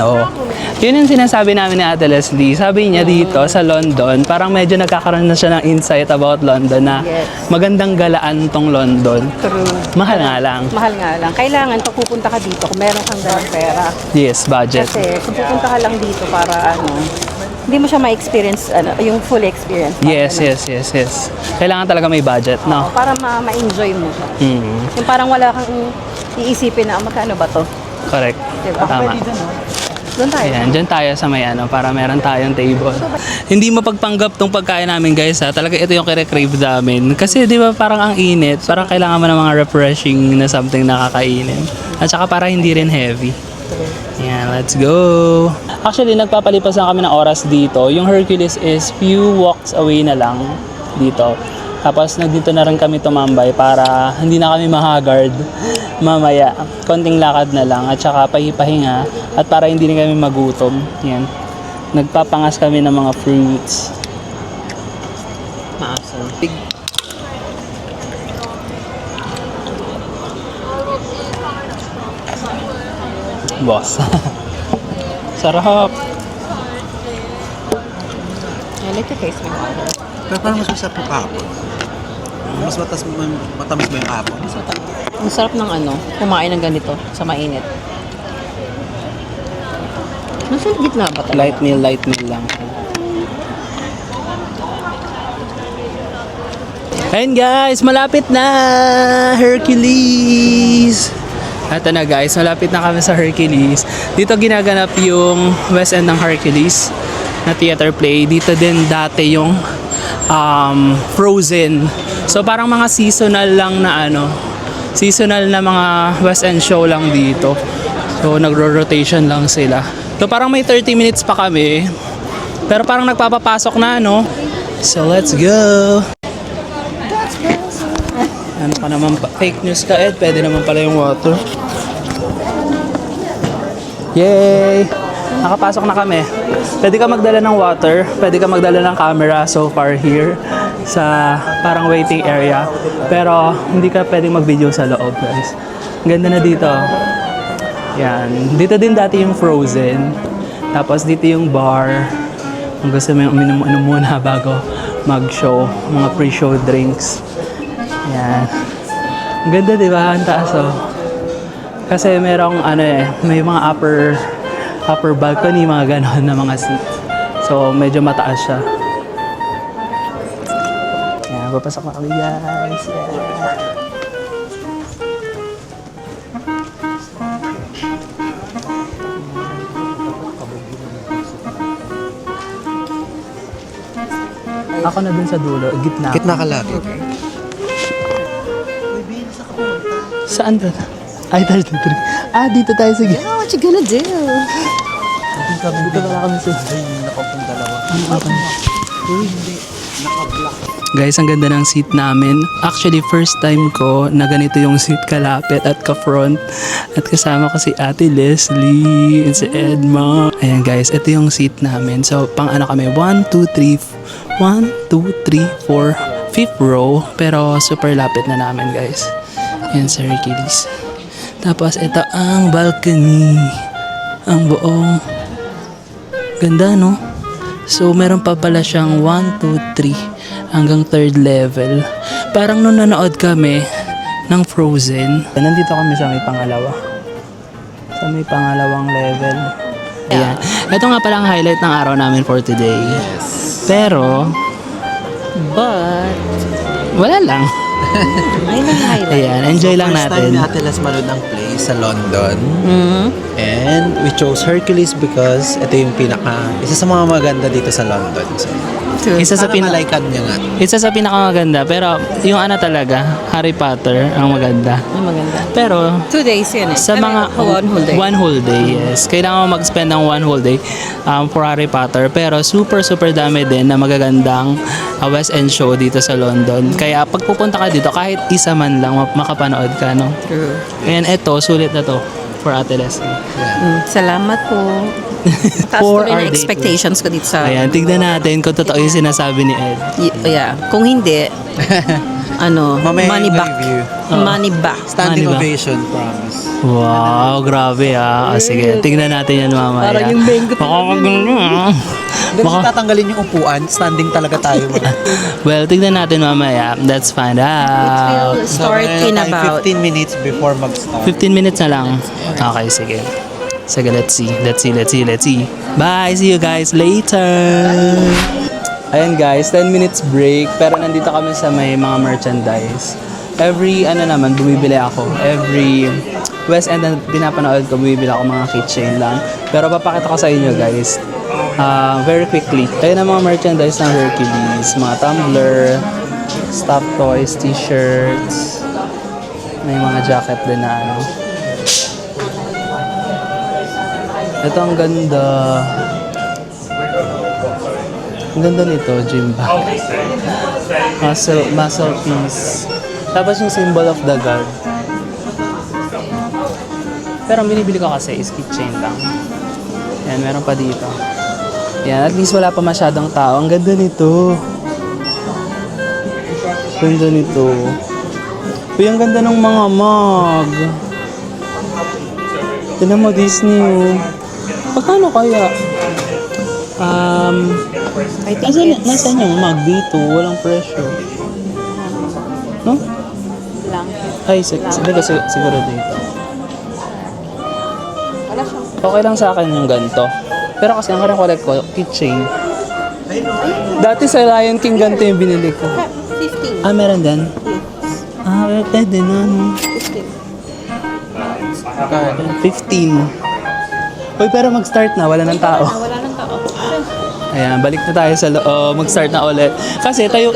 Speaker 2: Yun yung sinasabi namin ni Ate Leslie. Sabi niya dito sa London, parang medyo nagkakaroon na siya ng insight about London na magandang galaan tong London.
Speaker 1: True.
Speaker 2: Mahal nga lang.
Speaker 1: Mahal nga lang. Kailangan pag pupunta ka dito, kung meron kang dalang pera.
Speaker 2: Yes, budget.
Speaker 1: Kasi kung pupunta ka lang dito para hindi mo siya ma-experience, yung full experience.
Speaker 2: Yes. Kailangan talaga may budget, no?
Speaker 1: Para ma-enjoy mo siya.
Speaker 2: Mm,
Speaker 1: Yung parang wala kang iisipin na magkano ba to?
Speaker 2: correct.
Speaker 1: Diba?
Speaker 2: Tama.
Speaker 1: Doon tayo.
Speaker 2: Ayan, dyan tayo sa may para meron tayong table. Hindi mapagpanggap tong pagkain namin guys ha. Talaga ito yung kire-crave namin. Kasi di ba parang ang init. Parang kailangan mo ng mga refreshing na something na kakainin. At saka para hindi rin heavy. Ayan, let's go. Actually, nagpapalipas na kami ng oras dito. Yung Hercules is few walks away na lang dito. Tapos nandito na rin kami tumambay para hindi na kami mahagard mamaya. Konting lakad na lang at saka pahipahinga at para hindi rin kami magutom. Yan. Nagpapangas kami ng mga fruits.
Speaker 3: Maasaw.
Speaker 2: Boss. Sarap.
Speaker 1: I like to taste my water.
Speaker 3: Pero parang mas masarap yung kahapon. Mas matamis ba yung kahapon?
Speaker 1: Ang sarap ng kumain ng ganito sa mainit. Nasa gitna ba talaga?
Speaker 2: Light meal lang. Ayun guys, malapit na! Hercules! Ito na guys, malapit na kami sa Hercules. Dito ginaganap yung West End ng Hercules na theater play. Dito din dati yung Frozen. So parang mga seasonal lang na seasonal na mga West End show lang dito. So nagro-rotation lang sila. So parang may 30 minutes pa kami. Pero parang nagpapapasok na So let's go. Ano ka naman fake news ka Ed? Pwede naman pala yung water. Yay! Nakapasok na kami. Pwede ka magdala ng water, pwede ka magdala ng camera so far here sa parang waiting area. Pero hindi ka pwedeng mag-video sa loob, guys. Ang ganda na dito. Yan. Dito din dati yung Frozen. Tapos dito yung bar. Kung gusto mo yung uminom muna bago mag-show. Mga pre-show drinks. Yan. Ang ganda, di ba? Ang taas, oh. Kasi merong may mga upper balcony, mga ganon na mga seat. So, medyo mataas siya. Yan, papasok na kami guys. Yeah. Ako na dun sa dulo, gitna.
Speaker 3: Gitna ka lagi.
Speaker 2: Saan ba? Ay, 33. Dito tayo sa gitna.
Speaker 1: What you gonna do?
Speaker 2: Dito pala kami sa
Speaker 3: Nakapong dalawa.
Speaker 2: Guys, ang ganda ng seat namin. Actually, first time ko na ganito yung seat kalapit at ka-front. At kasama ko si Ate Leslie and si Edma. Ayan guys, ito yung seat namin. So, pang kami? 1, 2, 3, 4, 5th row. Pero super lapit na namin guys. Ayan sa Hercules. Tapos, ito ang balcony. Ang buong ganda, no? So, meron pa pala siyang 1, 2, 3 hanggang 3rd level. Parang nung nanood kami ng Frozen, nandito kami sa may pangalawa. Sa may pangalawang level. Ayan. Ito nga pala ang highlight ng araw namin for today. Pero, wala lang. Ayan, enjoy lang
Speaker 3: First
Speaker 2: natin.
Speaker 3: time ni Ate Les manood ng play sa London. And we chose Hercules because ito yung isa sa mga maganda dito sa London. So,
Speaker 2: Isa sa
Speaker 3: malaikan niya nga.
Speaker 2: Isa sa pinakamaganda, pero yung talaga, Harry Potter ang maganda.
Speaker 1: Ang maganda.
Speaker 2: Pero
Speaker 1: 2 days yun eh.
Speaker 2: sa mga
Speaker 1: one whole day.
Speaker 2: Yes. Kailangan mo mag-spend ng 1 whole day for Harry Potter. Pero super dami din na magagandang West End show dito sa London. Kaya pag pupunta ka dito, kahit isa man lang makapanood ka, no?
Speaker 1: True.
Speaker 2: And eto, sulit na to for Ate Leslie.
Speaker 1: Salamat po. Taas
Speaker 2: For
Speaker 1: tuloy
Speaker 2: our
Speaker 1: na
Speaker 2: day
Speaker 1: expectations ko dito sa...
Speaker 2: Ayan, tignan natin kung totoo yung sinasabi ni Ed.
Speaker 1: Yeah. Kung hindi,
Speaker 3: Mamaya
Speaker 1: money
Speaker 3: yung
Speaker 1: back.
Speaker 3: review.
Speaker 1: Money back.
Speaker 3: Standing
Speaker 2: Ano ba?
Speaker 3: ovation, promise.
Speaker 2: Wow, grabe sige, tignan natin yan mamaya.
Speaker 1: Parang yung bengo
Speaker 3: Hindi kasi tatanggalin yung upuan, standing talaga tayo.
Speaker 2: Well, tignan natin mamaya. Let's find out.
Speaker 1: We'll start in about...
Speaker 3: 15 minutes before mag-start.
Speaker 2: 15 minutes na lang. Okay, sige. Sige, let's see. Bye! See you guys later! Ayan guys, 10 minutes break. Pero nandito kami sa may mga merchandise. Every, bumibili ako. Every West End na pinapanood ko, bumibili ako mga keychain lang. Pero papakita ko sa inyo guys. Very quickly. Ayan ang mga merchandise ng Hercules. Mga tumbler, stuffed toys, t-shirts. May mga jacket din na ano. Ito ang ganda. Ang ganda nito, gym bag. Muscle piece. Tapos yung symbol of the god. Pero ang binibili ko kasi is keychain lang. Yan, meron pa dito. Yan, at least wala pa masyadong tao. Ang ganda nito. Ganda nito. Uy, ang ganda ng mga mug. Tignan mo, Disney, oh. Magkano kaya?
Speaker 1: I think
Speaker 2: Nasaan yung mug dito? Walang presyo. No?
Speaker 1: lang.
Speaker 2: Ay, siguro dito. Okay lang sa akin yung ganito. Pero kasi ang collect ko, keychain. Dati sa Lion King ganito yung binili ko.
Speaker 1: 15.
Speaker 2: Ah, meron din? Pwede na, no? 15. Uy, pero mag-start na, wala ng tao.
Speaker 1: Wala nang tao.
Speaker 2: Ayan, balik na tayo sa mag-start na ulit. Kasi tayo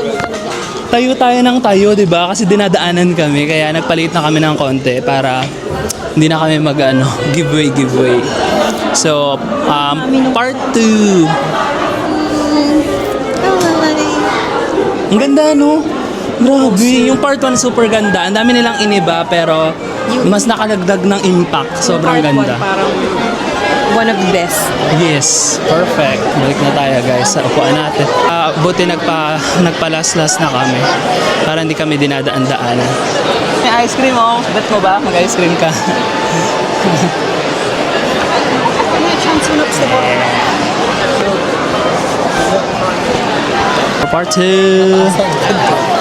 Speaker 2: ng tayo, di ba? Kasi dinadaanan kami, kaya nagpalit na kami ng konti para hindi na kami giveaway. So, part 2. Ang ganda, no? Grabe, yung part 1 super ganda. Ang dami nilang iniba, pero mas nakadagdag ng impact. Sobrang ganda.
Speaker 1: Parang one of the best.
Speaker 2: Yes, perfect. Balik na tayo guys sa upuan natin. Buti nagpalaslas na kami para hindi kami dinadaan-daanan. May ice cream oh. Bet mo ba? Mag-ice cream ka. Part 2.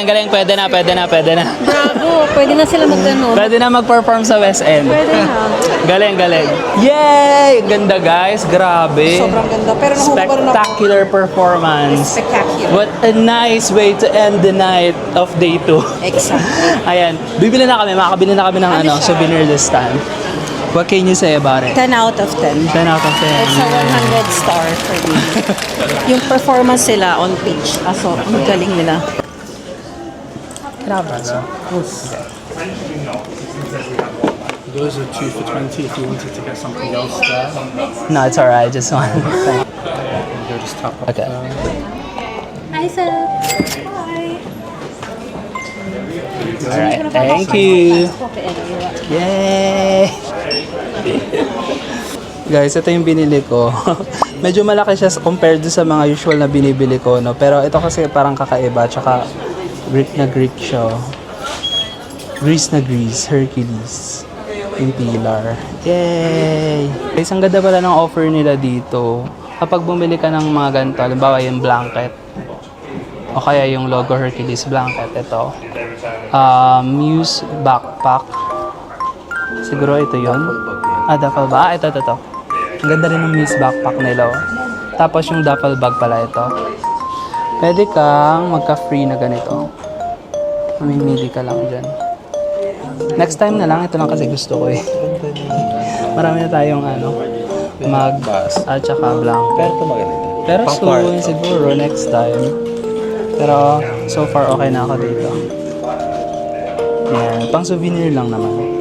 Speaker 2: Galing. Pwede na.
Speaker 1: Bravo! Pwede na sila mag-ano.
Speaker 2: Pwede na mag-perform sa West End.
Speaker 1: Pwede na.
Speaker 2: Galing. Yay! Ganda guys, grabe.
Speaker 1: Sobrang ganda. Pero
Speaker 2: Spectacular performance.
Speaker 1: Spectacular.
Speaker 2: What a nice way to end the night of day 2.
Speaker 1: Exactly.
Speaker 2: Ayan, makakabili na kami ng souvenir this time. What can you say about it?
Speaker 1: 10 out of 10.
Speaker 2: 10 out of 10.
Speaker 1: It's a 100 star for me. Yung performance sila on page. Aso, ang galing nila.
Speaker 2: Grabe.
Speaker 8: Those are 2 for 20 if you wanted to get something else there.
Speaker 2: No, it's alright. Just one.
Speaker 8: Go just tap up
Speaker 2: Okay.
Speaker 8: there.
Speaker 1: Hi, sir. Hi.
Speaker 2: Alright. Thank you. Yay! Guys, ito yung binili ko. Medyo malaki siya compared sa mga usual na binibili ko, no? Pero ito kasi parang kakaiba, tsaka Greek na Greek siya. Greece na Greece, Hercules. Yung pillar. Yay! Guys, ang ganda pala ng offer nila dito. Kapag bumili ka ng mga ganito, halimbawa yung blanket, o kaya yung logo Hercules blanket, ito. Muse backpack. Siguro ito yun. Duffel bag. Ito. Ang ganda rin ng Muse backpack nila. Oh. Tapos yung duffel bag pala ito. Pwede kang magka-free na ganito. Mamimili ka lang dyan. Next time na lang. Ito lang kasi gusto ko eh. Marami na tayong mag at saka blanket.
Speaker 3: Pero ito maganda.
Speaker 2: Pero soon, siguro, next time. Pero, so far, okay na ako dito. Yan, pang souvenir lang naman.